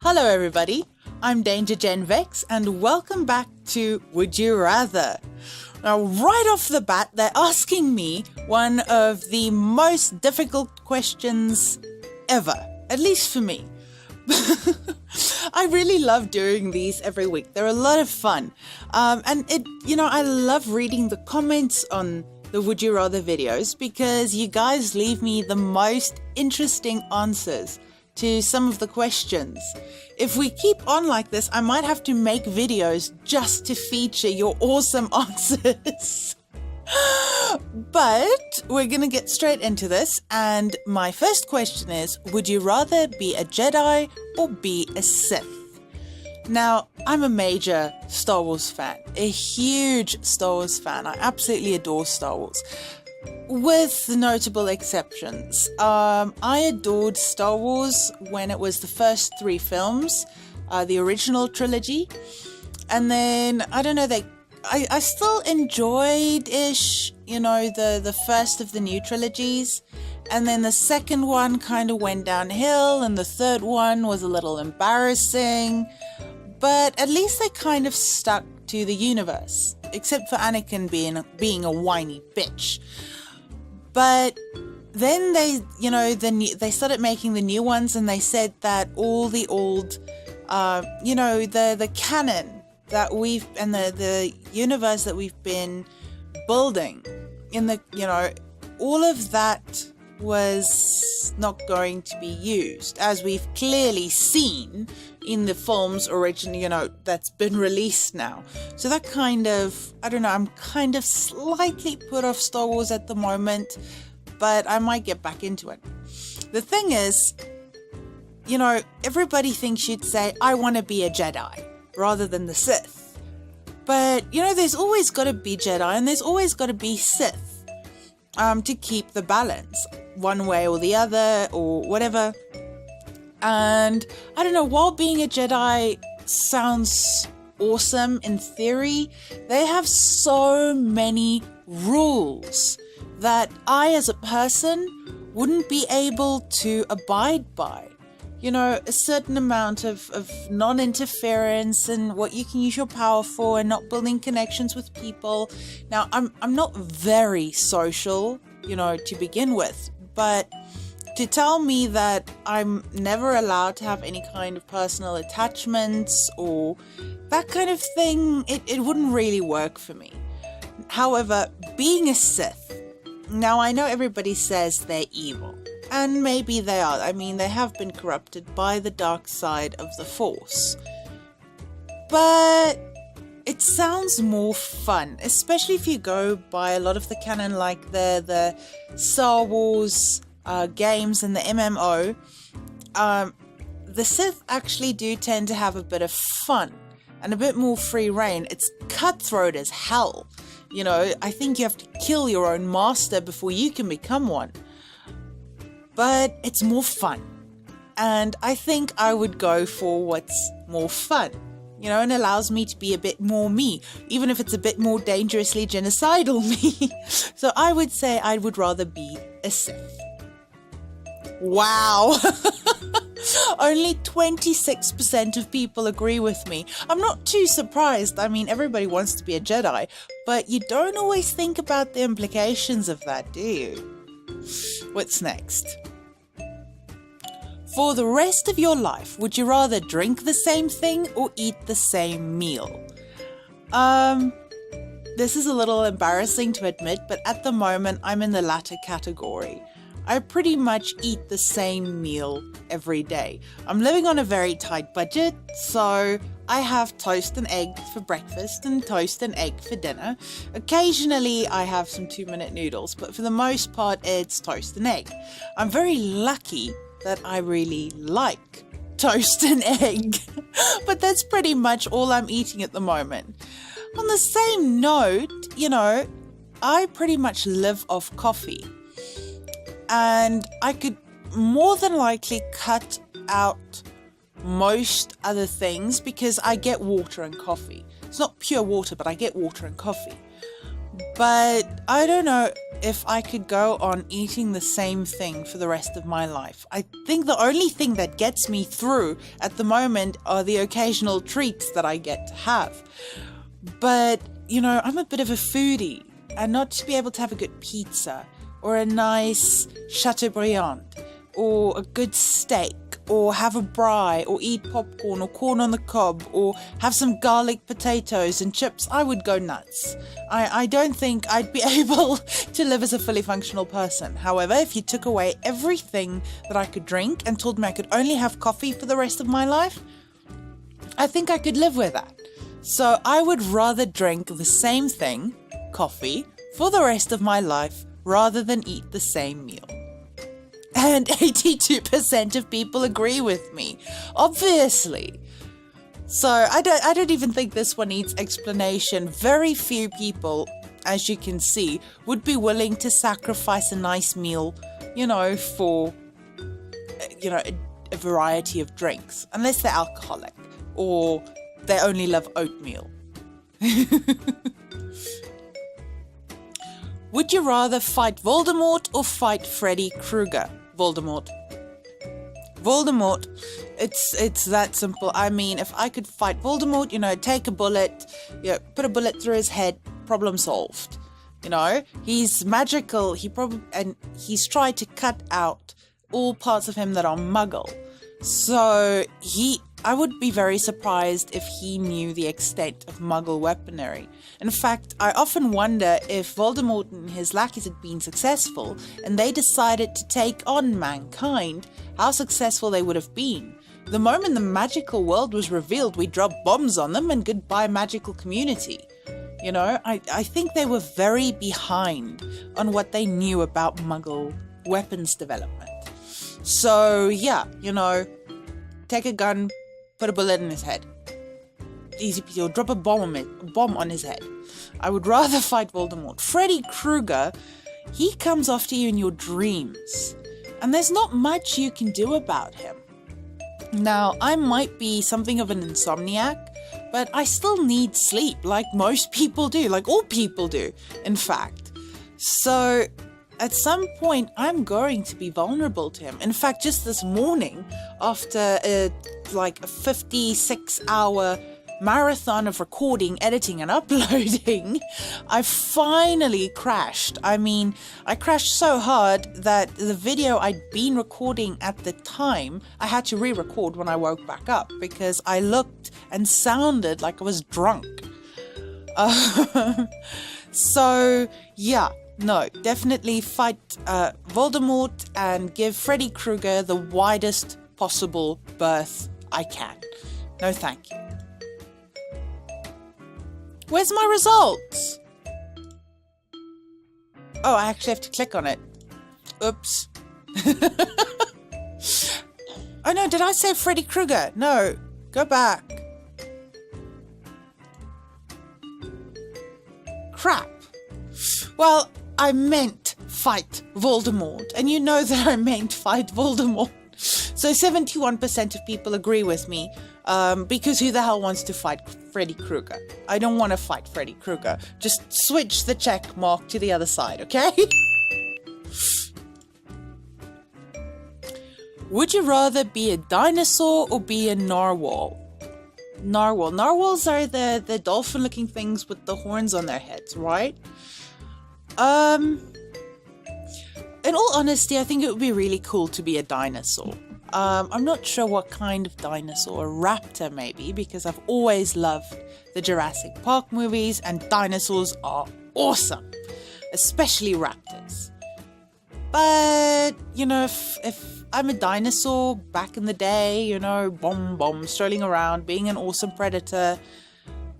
Hello everybody, I'm Danger Gen Vex and welcome back to Would You Rather. Now right off the bat they're asking me one of the most difficult questions ever, at least for me. I really love doing these every week. They're a lot of fun. I love reading the comments on the Would You Rather videos because you guys leave me the most interesting answers to some of the questions. If we keep on like this, I might have to make videos just to feature your awesome answers. But we're gonna get straight into this, and my first question is, would you rather be a Jedi or be a Sith? Now, I'm a major Star Wars fan, a huge Star Wars fan. I absolutely adore Star Wars. With notable exceptions. I adored Star Wars when it was the first 3 films, the original trilogy. And then, I don't know, I still enjoyed-ish, the first of the new trilogies. And then the second one kind of went downhill, and the third one was a little embarrassing. But at least they kind of stuck to the universe, except for Anakin being a whiny bitch. But then they started making the new ones, and they said that all the old, the canon that the universe that we've been building all of that was not going to be used, as we've clearly seen in the films that's been released now. So that kind of, I don't know, I'm kind of slightly put off Star Wars at the moment, but I might get back into it. The thing is, everybody thinks you'd say, I want to be a Jedi rather than the Sith. But, there's always got to be Jedi and there's always got to be Sith to keep the balance one way or the other or whatever. And I don't know, while being a Jedi sounds awesome in theory, they have so many rules that I as a person wouldn't be able to abide by. A certain amount of non-interference and what you can use your power for, and not building connections with people. Now, I'm not very social, to begin with, but to tell me that I'm never allowed to have any kind of personal attachments or that kind of thing, it wouldn't really work for me. However, being a Sith, now I know everybody says they're evil, and maybe they are. I mean, they have been corrupted by the dark side of the Force. But it sounds more fun, especially if you go by a lot of the canon, like the Star Wars games and the MMO. The Sith actually do tend to have a bit of fun and a bit more free reign. It's cutthroat as hell. I think you have to kill your own master before you can become one. But it's more fun. And I think I would go for what's more fun, and allows me to be a bit more me, even if it's a bit more dangerously genocidal me. So I would say I would rather be a Sith. Wow. Only 26% of people agree with me. I'm not too surprised. I mean, everybody wants to be a Jedi, but you don't always think about the implications of that, do you? What's next? For the rest of your life, would you rather drink the same thing or eat the same meal? This is a little embarrassing to admit, but at the moment I'm in the latter category. I pretty much eat the same meal every day. I'm living on a very tight budget, so I have toast and egg for breakfast and toast and egg for dinner. Occasionally I have some 2-minute noodles, but for the most part it's toast and egg. I'm very lucky that I really like toast and egg, but that's pretty much all I'm eating at the moment. On the same note, I pretty much live off coffee. And I could more than likely cut out most other things because I get water and coffee. It's not pure water, but I get water and coffee. But I don't know if I could go on eating the same thing for the rest of my life. I think the only thing that gets me through at the moment are the occasional treats that I get to have. But, I'm a bit of a foodie, and not to be able to have a good pizza or a nice Chateaubriand or a good steak or have a braai or eat popcorn or corn on the cob or have some garlic potatoes and chips, I would go nuts. I don't think I'd be able to live as a fully functional person. However, if you took away everything that I could drink and told me I could only have coffee for the rest of my life, I think I could live with that. So I would rather drink the same thing, coffee, for the rest of my life rather than eat the same meal. And 82% of people agree with me, obviously. So I don't even think this one needs explanation. Very few people, as you can see, would be willing to sacrifice a nice meal, for, a variety of drinks, unless they're alcoholic or they only love oatmeal. Would you rather fight Voldemort or fight Freddy Krueger? Voldemort. It's that simple. I mean, if I could fight Voldemort, take a bullet, put a bullet through his head, problem solved. He's magical. He's tried to cut out all parts of him that are muggle. So I would be very surprised if he knew the extent of muggle weaponry. In fact, I often wonder if Voldemort and his lackeys had been successful and they decided to take on mankind, how successful they would have been. The moment the magical world was revealed, we dropped bombs on them and goodbye magical community. I think they were very behind on what they knew about muggle weapons development. So, take a gun, put a bullet in his head. Easy peasy, or drop a bomb on his head. I would rather fight Voldemort. Freddy Krueger, he comes after you in your dreams, and there's not much you can do about him. Now, I might be something of an insomniac, but I still need sleep, like most people do, like all people do, in fact. So, at some point, I'm going to be vulnerable to him. In fact, just this morning, after a 56-hour marathon of recording, editing, and uploading, I finally crashed. I mean, I crashed so hard that the video I'd been recording at the time, I had to re-record when I woke back up because I looked and sounded like I was drunk. So, yeah. No, definitely fight Voldemort and give Freddy Krueger the widest possible berth I can. No, thank you. Where's my results? Oh, I actually have to click on it. Oops. Oh no, did I say Freddy Krueger? No, go back. Crap. Well, I meant fight Voldemort, and you know that I meant fight Voldemort. So 71% of people agree with me, because who the hell wants to fight Freddy Krueger? I don't want to fight Freddy Krueger. Just switch the check mark to the other side, okay? Would you rather be a dinosaur or be a narwhal? Narwhals are the dolphin-looking things with the horns on their heads, right? In all honesty, I think it would be really cool to be a dinosaur. I'm not sure what kind of dinosaur, a raptor maybe, because I've always loved the Jurassic Park movies and dinosaurs are awesome, especially raptors. But, if I'm a dinosaur back in the day, bomb, strolling around, being an awesome predator,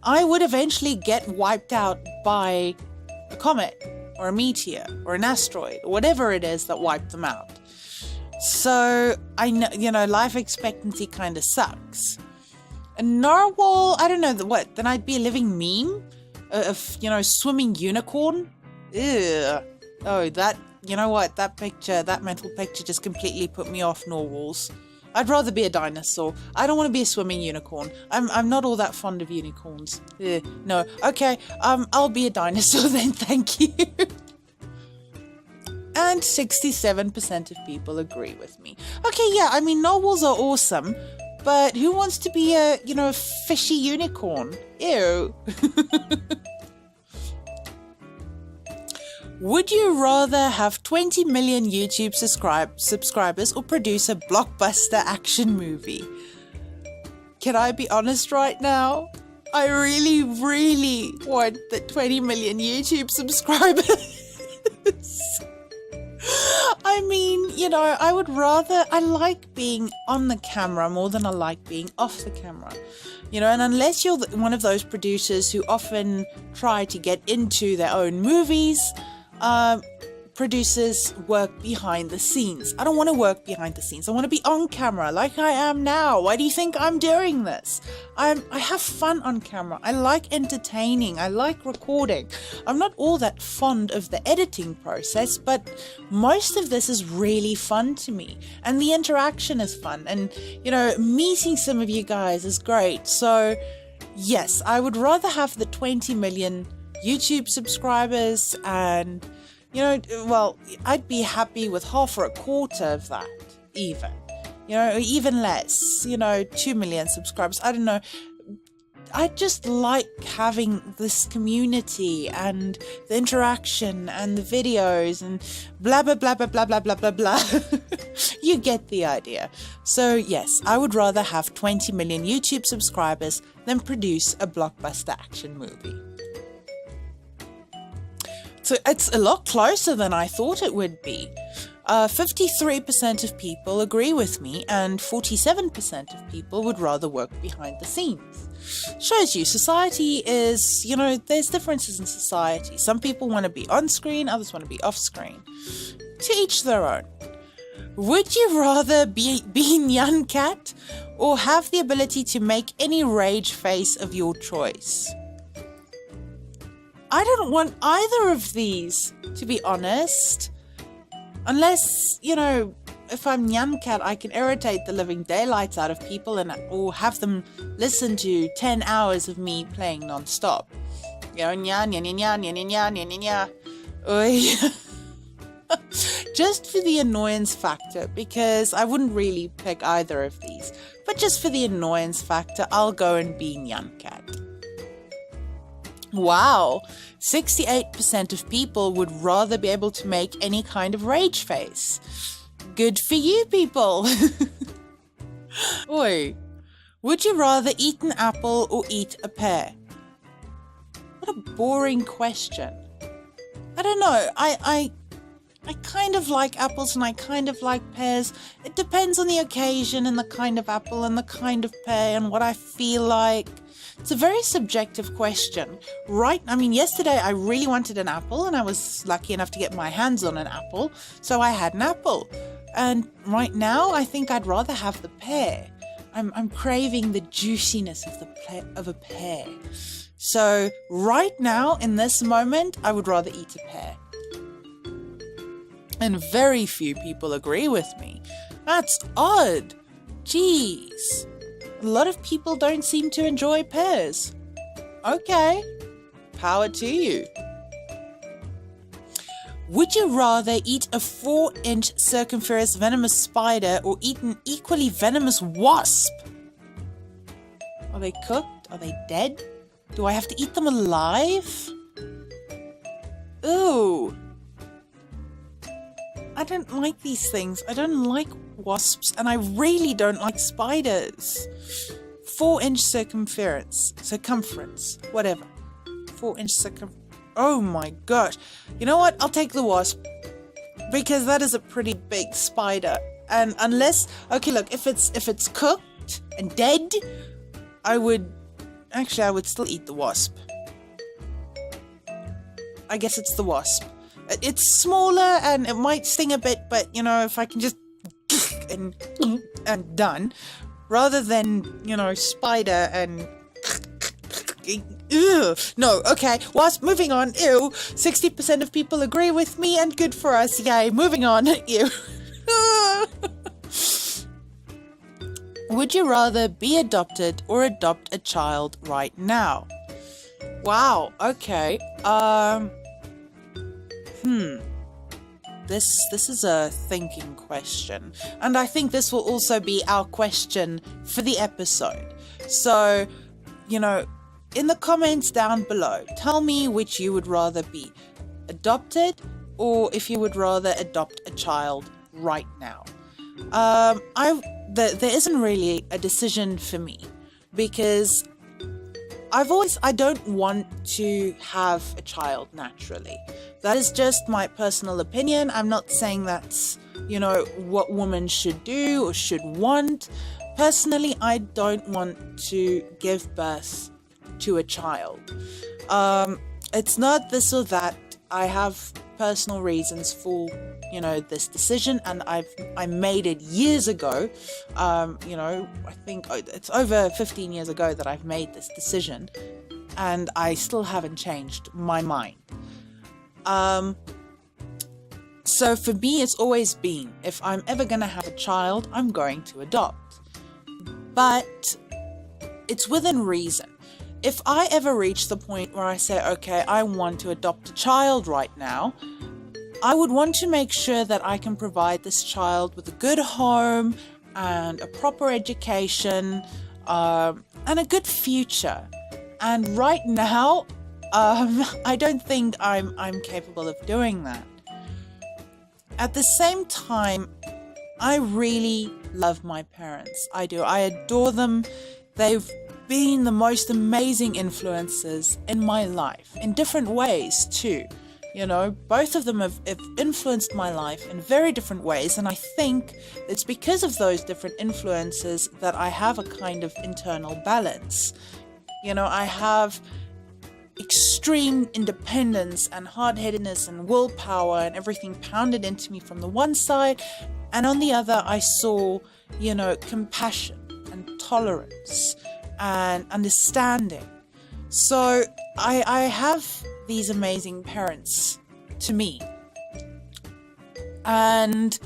I would eventually get wiped out by a comet or a meteor or an asteroid or whatever it is that wiped them out. So I know, life expectancy kind of sucks. A narwhal, I don't know what. Then I'd be a living meme of swimming unicorn. Ew. Oh, that. You know what? That mental picture just completely put me off narwhals. I'd rather be a dinosaur. I don't want to be a swimming unicorn. I'm not all that fond of unicorns. No. Okay. I'll be a dinosaur then. Thank you. And 67% of people agree with me. Okay, yeah, I mean, narwhals are awesome, but who wants to be a, fishy unicorn? Ew. Would you rather have 20 million YouTube subscribers or produce a blockbuster action movie? Can I be honest right now? I really, really want the 20 million YouTube subscribers. I mean, I like being on the camera more than I like being off the camera. And unless you're one of those producers who often try to get into their own movies, producers work behind the scenes. I don't want to work behind the scenes. I want to be on camera like I am now. Why do you think I'm doing this? I have fun on camera. I like entertaining. I like recording. I'm not all that fond of the editing process, but most of this is really fun to me. And the interaction is fun. And, meeting some of you guys is great. So, yes, I would rather have the 20 million YouTube subscribers and, I'd be happy with half or a quarter of that, even, even less, 2 million subscribers. I don't know. I just like having this community and the interaction and the videos and blah, blah, blah, blah, blah, blah, blah, blah, blah. You get the idea. So yes, I would rather have 20 million YouTube subscribers than produce a blockbuster action movie. So it's a lot closer than I thought it would be. 53% of people agree with me, and 47% of people would rather work behind the scenes. Shows you society is, there's differences in society. Some people want to be on screen, others want to be off screen. To each their own. Would you rather be Nyan Cat or have the ability to make any rage face of your choice? I don't want either of these, to be honest. Unless, if I'm Nyan Cat, I can irritate the living daylights out of people or have them listen to 10 hours of me playing non-stop. Just for the annoyance factor, because I wouldn't really pick either of these. But just for the annoyance factor, I'll go and be Nyan Cat. Wow, 68% of people would rather be able to make any kind of rage face. Good for you, people. Oi, would you rather eat an apple or eat a pear? What a boring question. I don't know, I kind of like apples and I kind of like pears. It depends on the occasion and the kind of apple and the kind of pear and what I feel like. It's a very subjective question, right? I mean, yesterday I really wanted an apple and I was lucky enough to get my hands on an apple, so I had an apple. And right now, I think I'd rather have the pear. I'm craving the juiciness of a pear. So right now, in this moment, I would rather eat a pear. And very few people agree with me. That's odd. Jeez. A lot of people don't seem to enjoy pears. Okay, power to you. Would you rather eat a 4-inch circumference venomous spider or eat an equally venomous wasp? Are they cooked? Are they dead? Do I have to eat them alive? Ooh. I don't like these things. I don't like wasps, and I really don't like spiders. 4-inch circumference, whatever. 4-inch circumference. Oh my gosh. You know what? I'll take the wasp, because that is a pretty big spider. And unless, okay, look, if it's cooked and dead, I would still eat the wasp. I guess it's the wasp. It's smaller and it might sting a bit, but if I can just and done, rather than spider and ew. No, okay, wasp, moving on. Ew. 60% of people agree with me, and good for us. Yay, moving on. Ew. Would you rather be adopted or adopt a child right now? Wow, okay. this is a thinking question, and I think this will also be our question for the episode. So, in the comments down below, tell me which you would rather be, adopted, or if you would rather adopt a child right now. There isn't really a decision for me, because I don't want to have a child naturally. That is just my personal opinion. I'm not saying that's, what women should do or should want. Personally, I don't want to give birth to a child. It's not this or that. I have personal reasons for, this decision, and I made it years ago. I think it's over 15 years ago that I've made this decision, and I still haven't changed my mind. So for me, it's always been, if I'm ever going to have a child, I'm going to adopt. But it's within reason. If I ever reach the point where I say, okay, I want to adopt a child right now, I would want to make sure that I can provide this child with a good home and a proper education, and a good future. And right now, I don't think I'm capable of doing that. At the same time, I really love my parents. I do. I adore them. They've been the most amazing influences in my life, in different ways too. Both of them have influenced my life in very different ways, and I think it's because of those different influences that I have a kind of internal balance. I have extreme independence and hard-headedness and willpower and everything pounded into me from the one side, and on the other I saw, compassion and tolerance and understanding. So I have these amazing parents to me, and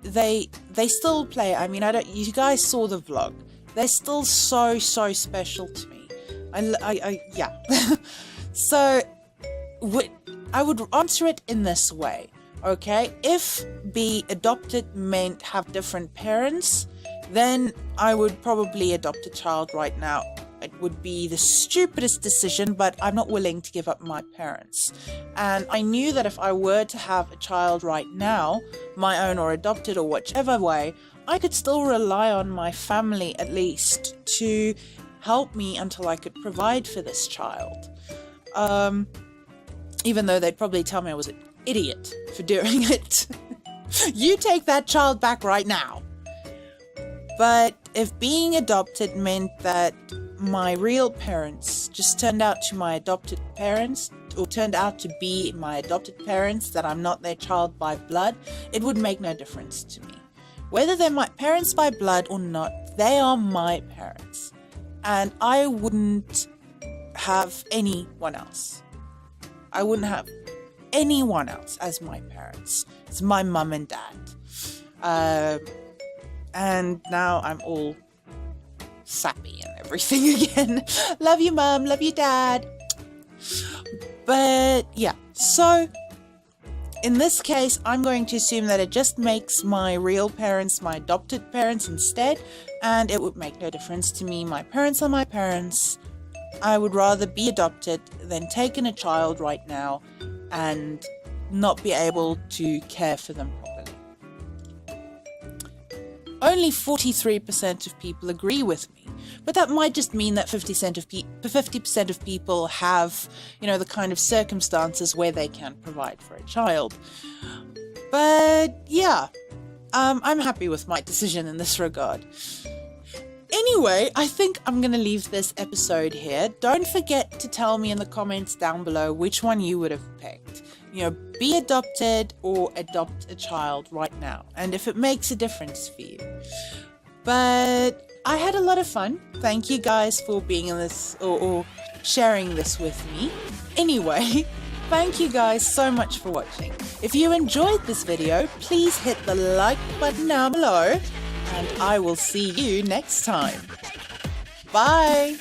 they still play. I mean, you guys saw the vlog. They're still so special to me. Yeah. So I would answer it in this way. Okay, if be adopted meant have different parents, then I would probably adopt a child right now. It would be the stupidest decision, but I'm not willing to give up my parents. And I knew that if I were to have a child right now, my own or adopted or whichever way, I could still rely on my family at least to help me until I could provide for this child. Even though they'd probably tell me I was an idiot for doing it. You take that child back right now. But if being adopted meant that my real parents just turned out to my adopted parents, or turned out to be my adopted parents, that I'm not their child by blood, it would make no difference to me. Whether they're my parents by blood or not, they are my parents. And I wouldn't have anyone else. I wouldn't have anyone else as my parents. It's my mum and dad. And now I'm all sappy and everything again. Love you, mum. Love you, dad. But yeah, so in this case, I'm going to assume that it just makes my real parents my adopted parents instead, and it would make no difference to me. My parents are my parents. I would rather be adopted than take in a child right now and not be able to care for them properly. Only 43% of people agree with me, but that might just mean that 50% of people have, the kind of circumstances where they can provide for a child. But yeah, I'm happy with my decision in this regard. Anyway, I think I'm going to leave this episode here. Don't forget to tell me in the comments down below which one you would have picked. Be adopted or adopt a child right now, and if it makes a difference for you. But I had a lot of fun. Thank you guys for being in this or sharing this with me. Anyway, thank you guys so much for watching. If you enjoyed this video, please hit the like button down below, and I will see you next time. Bye!